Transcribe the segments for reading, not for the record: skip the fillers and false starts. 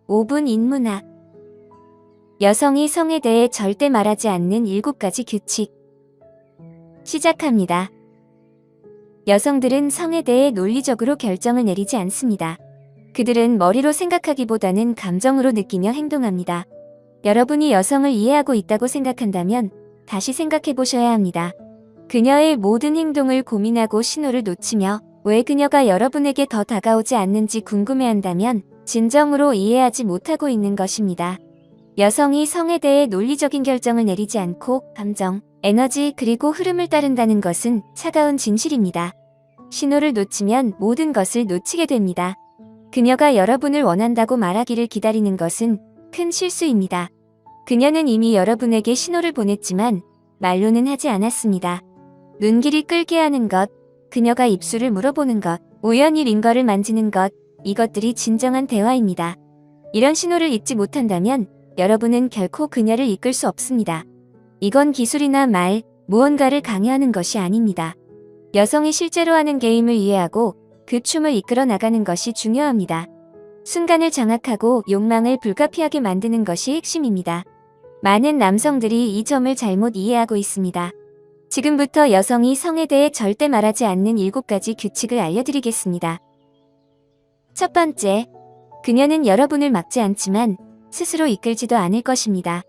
5분 인문학. 여성이 성에 대해 절대 말하지 않는 7가지 규칙. 시작합니다. 여성들은 성에 대해 논리적으로 결정을 내리지 않습니다. 그들은 머리로 생각하기보다는 감정으로 느끼며 행동합니다. 여러분이 여성을 이해하고 있다고 생각한다면 다시 생각해 보셔야 합니다. 그녀의 모든 행동을 고민하고 신호를 놓치며 왜 그녀가 여러분에게 더 다가오지 않는지 궁금해한다면 진정으로 이해하지 못하고 있는 것입니다. 여성이 성에 대해 논리적인 결정을 내리지 않고 감정, 에너지 그리고 흐름을 따른다는 것은 차가운 진실입니다. 신호를 놓치면 모든 것을 놓치게 됩니다. 그녀가 여러분을 원한다고 말하기를 기다리는 것은 큰 실수입니다. 그녀는 이미 여러분에게 신호를 보냈지만 말로는 하지 않았습니다. 눈길이 끌게 하는 것, 그녀가 입술을 물어보는 것, 우연히 링거를 만지는 것, 이것들이 진정한 대화입니다. 이런 신호를 잊지 못한다면 여러분은 결코 그녀를 이끌 수 없습니다. 이건 기술이나 말, 무언가를 강요하는 것이 아닙니다. 여성이 실제로 하는 게임을 이해하고 그 춤을 이끌어 나가는 것이 중요합니다. 순간을 장악하고 욕망을 불가피하게 만드는 것이 핵심입니다. 많은 남성들이 이 점을 잘못 이해하고 있습니다. 지금부터 여성이 성에 대해 절대 말하지 않는 7가지 규칙을 알려드리겠습니다. 첫 번째, 그녀는 여러분을 막지 않지만 스스로 이끌지도 않을 것입니다.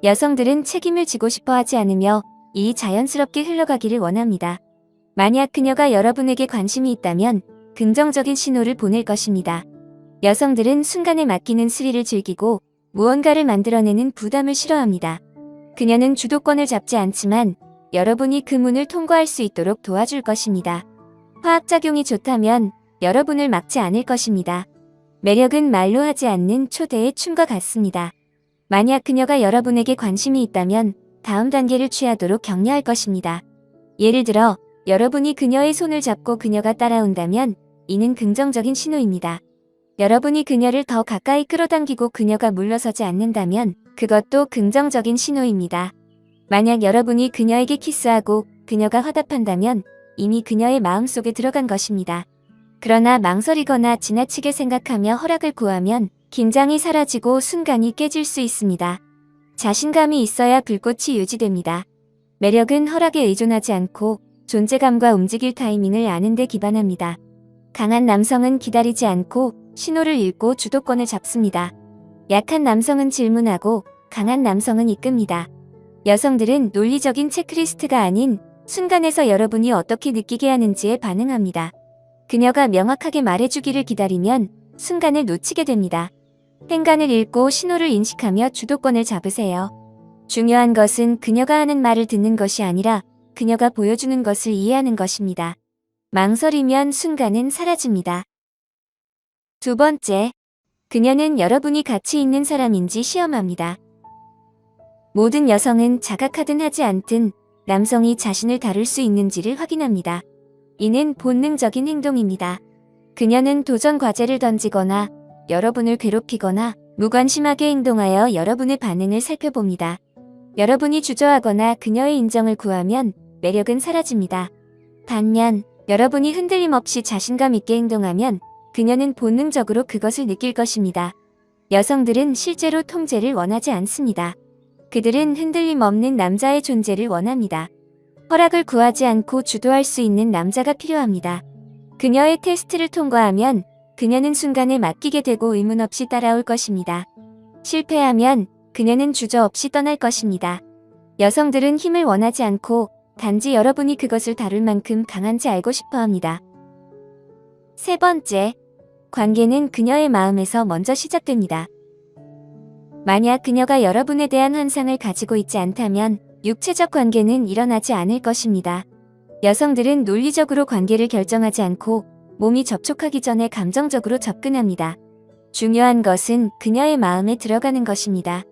여성들은 책임을 지고 싶어 하지 않으며 일이 자연스럽게 흘러가기를 원합니다. 만약 그녀가 여러분에게 관심이 있다면 긍정적인 신호를 보낼 것입니다. 여성들은 순간에 맡기는 스릴을 즐기고 무언가를 만들어내는 부담을 싫어합니다. 그녀는 주도권을 잡지 않지만 여러분이 그 문을 통과할 수 있도록 도와줄 것입니다. 화학작용이 좋다면 여러분을 막지 않을 것입니다. 매력은 말로 하지 않는 초대의 춤과 같습니다. 만약 그녀가 여러분에게 관심이 있다면 다음 단계를 취하도록 격려할 것입니다. 예를 들어 여러분이 그녀의 손을 잡고 그녀가 따라온다면 이는 긍정적인 신호입니다. 여러분이 그녀를 더 가까이 끌어당기고 그녀가 물러서지 않는다면 그것도 긍정적인 신호입니다. 만약 여러분이 그녀에게 키스하고 그녀가 화답한다면 이미 그녀의 마음속에 들어간 것입니다. 그러나 망설이거나 지나치게 생각하며 허락을 구하면 긴장이 사라지고 순간이 깨질 수 있습니다. 자신감이 있어야 불꽃이 유지됩니다. 매력은 허락에 의존하지 않고 존재감과 움직일 타이밍을 아는 데 기반합니다. 강한 남성은 기다리지 않고 신호를 읽고 주도권을 잡습니다. 약한 남성은 질문하고 강한 남성은 이끕니다. 여성들은 논리적인 체크리스트가 아닌 순간에서 여러분이 어떻게 느끼게 하는지에 반응합니다. 그녀가 명확하게 말해주기를 기다리면 순간을 놓치게 됩니다. 행간을 읽고 신호를 인식하며 주도권을 잡으세요. 중요한 것은 그녀가 하는 말을 듣는 것이 아니라 그녀가 보여주는 것을 이해하는 것입니다. 망설이면 순간은 사라집니다. 두 번째, 그녀는 여러분이 가치 있는 사람인지 시험합니다. 모든 여성은 자각하든 하지 않든 남성이 자신을 다룰 수 있는지를 확인합니다. 이는 본능적인 행동입니다. 그녀는 도전 과제를 던지거나 여러분을 괴롭히거나 무관심하게 행동하여 여러분의 반응을 살펴봅니다. 여러분이 주저하거나 그녀의 인정을 구하면 매력은 사라집니다. 반면 여러분이 흔들림 없이 자신감 있게 행동하면 그녀는 본능적으로 그것을 느낄 것입니다. 여성들은 실제로 통제를 원하지 않습니다. 그들은 흔들림 없는 남자의 존재를 원합니다. 허락을 구하지 않고 주도할 수 있는 남자가 필요합니다. 그녀의 테스트를 통과하면 그녀는 순간에 맡기게 되고 의문 없이 따라올 것입니다. 실패하면 그녀는 주저없이 떠날 것입니다. 여성들은 힘을 원하지 않고 단지 여러분이 그것을 다룰 만큼 강한지 알고 싶어 합니다. 세 번째, 관계는 그녀의 마음에서 먼저 시작됩니다. 만약 그녀가 여러분에 대한 환상을 가지고 있지 않다면 육체적 관계는 일어나지 않을 것입니다. 여성들은 논리적으로 관계를 결정하지 않고 몸이 접촉하기 전에 감정적으로 접근합니다. 중요한 것은 그녀의 마음에 들어가는 것입니다.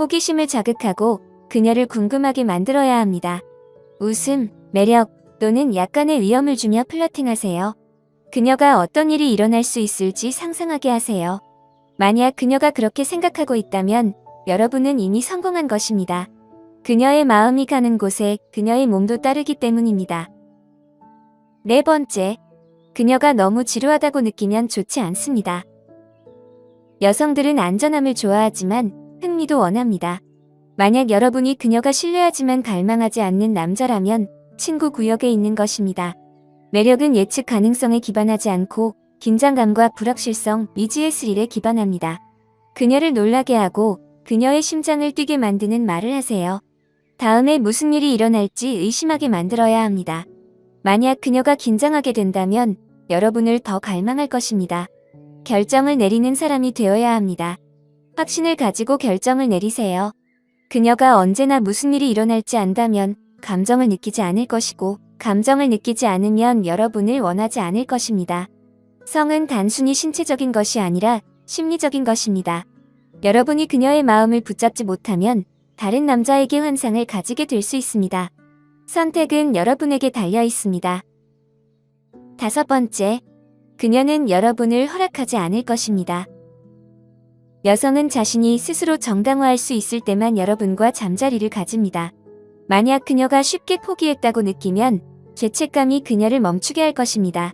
호기심을 자극하고 그녀를 궁금하게 만들어야 합니다. 웃음, 매력 또는 약간의 위험을 주며 플러팅하세요. 그녀가 어떤 일이 일어날 수 있을지 상상하게 하세요. 만약 그녀가 그렇게 생각하고 있다면 여러분은 이미 성공한 것입니다. 그녀의 마음이 가는 곳에 그녀의 몸도 따르기 때문입니다. 네 번째, 그녀가 너무 지루하다고 느끼면 좋지 않습니다. 여성들은 안전함을 좋아하지만 흥미도 원합니다. 만약 여러분이 그녀가 신뢰하지만 갈망하지 않는 남자라면 친구 구역에 있는 것입니다. 매력은 예측 가능성에 기반하지 않고 긴장감과 불확실성, 미지의 스릴에 기반합니다. 그녀를 놀라게 하고 그녀의 심장을 뛰게 만드는 말을 하세요. 다음에 무슨 일이 일어날지 의심하게 만들어야 합니다. 만약 그녀가 긴장하게 된다면 여러분을 더 갈망할 것입니다. 결정을 내리는 사람이 되어야 합니다. 확신을 가지고 결정을 내리세요. 그녀가 언제나 무슨 일이 일어날지 안다면 감정을 느끼지 않을 것이고, 감정을 느끼지 않으면 여러분을 원하지 않을 것입니다. 성은 단순히 신체적인 것이 아니라 심리적인 것입니다. 여러분이 그녀의 마음을 붙잡지 못하면 다른 남자에게 환상을 가지게 될 수 있습니다. 선택은 여러분에게 달려 있습니다. 5번째, 그녀는 여러분을 허락하지 않을 것입니다. 여성은 자신이 스스로 정당화할 수 있을 때만 여러분과 잠자리를 가집니다. 만약 그녀가 쉽게 포기했다고 느끼면 죄책감이 그녀를 멈추게 할 것입니다.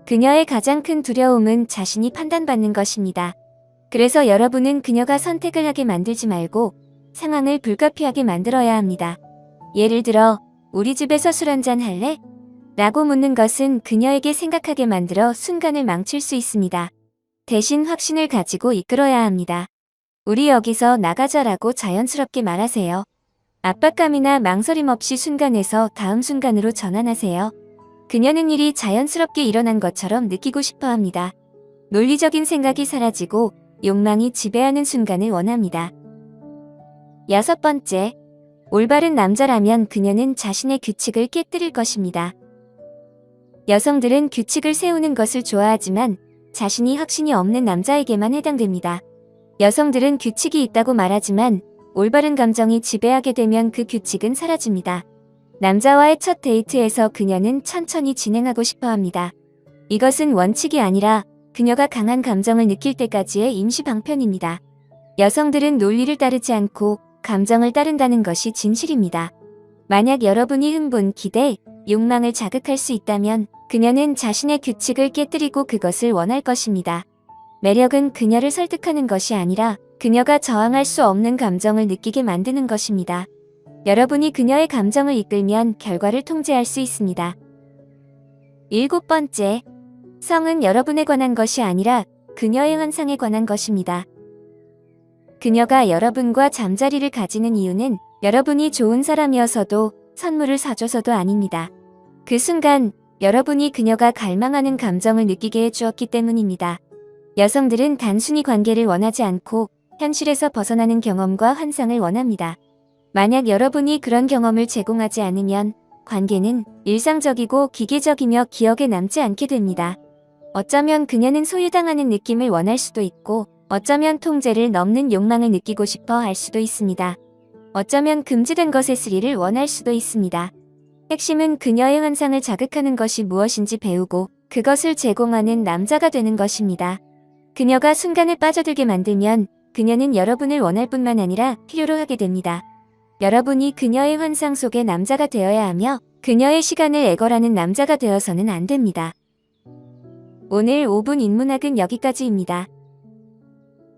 그녀의 가장 큰 두려움은 자신이 판단받는 것입니다. 그래서 여러분은 그녀가 선택을 하게 만들지 말고 상황을 불가피하게 만들어야 합니다. 예를 들어, 우리 집에서 술 한잔 할래? 라고 묻는 것은 그녀에게 생각하게 만들어 순간을 망칠 수 있습니다. 대신 확신을 가지고 이끌어야 합니다. 우리 여기서 나가자라고 자연스럽게 말하세요. 압박감이나 망설임 없이 순간에서 다음 순간으로 전환하세요. 그녀는 일이 자연스럽게 일어난 것처럼 느끼고 싶어 합니다. 논리적인 생각이 사라지고 욕망이 지배하는 순간을 원합니다. 6번째, 올바른 남자라면 그녀는 자신의 규칙을 깨뜨릴 것입니다. 여성들은 규칙을 세우는 것을 좋아하지만 자신이 확신이 없는 남자에게만 해당됩니다. 여성들은 규칙이 있다고 말하지만 올바른 감정이 지배하게 되면 그 규칙은 사라집니다. 남자와의 첫 데이트에서 그녀는 천천히 진행하고 싶어 합니다. 이것은 원칙이 아니라 그녀가 강한 감정을 느낄 때까지의 임시 방편입니다. 여성들은 논리를 따르지 않고 감정을 따른다는 것이 진실입니다. 만약 여러분이 흥분, 기대, 욕망을 자극할 수 있다면 그녀는 자신의 규칙을 깨뜨리고 그것을 원할 것입니다. 매력은 그녀를 설득하는 것이 아니라 그녀가 저항할 수 없는 감정을 느끼게 만드는 것입니다. 여러분이 그녀의 감정을 이끌면 결과를 통제할 수 있습니다. 7번째, 성은 여러분에 관한 것이 아니라 그녀의 환상에 관한 것입니다. 그녀가 여러분과 잠자리를 가지는 이유는 여러분이 좋은 사람이어서도 선물을 사줘서도 아닙니다. 그 순간 여러분이 그녀가 갈망하는 감정을 느끼게 해주었기 때문입니다. 여성들은 단순히 관계를 원하지 않고 현실에서 벗어나는 경험과 환상을 원합니다. 만약 여러분이 그런 경험을 제공하지 않으면 관계는 일상적이고 기계적이며 기억에 남지 않게 됩니다. 어쩌면 그녀는 소유당하는 느낌을 원할 수도 있고, 어쩌면 통제를 넘는 욕망을 느끼고 싶어 할 수도 있습니다. 어쩌면 금지된 것의 스릴을 원할 수도 있습니다. 핵심은 그녀의 환상을 자극하는 것이 무엇인지 배우고 그것을 제공하는 남자가 되는 것입니다. 그녀가 순간에 빠져들게 만들면 그녀는 여러분을 원할 뿐만 아니라 필요로 하게 됩니다. 여러분이 그녀의 환상 속의 남자가 되어야 하며 그녀의 시간을 애걸하는 남자가 되어서는 안 됩니다. 오늘 5분 인문학은 여기까지입니다.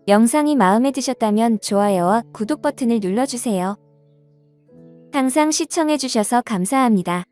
영상이 마음에 드셨다면 좋아요와 구독 버튼을 눌러주세요. 항상 시청해주셔서 감사합니다.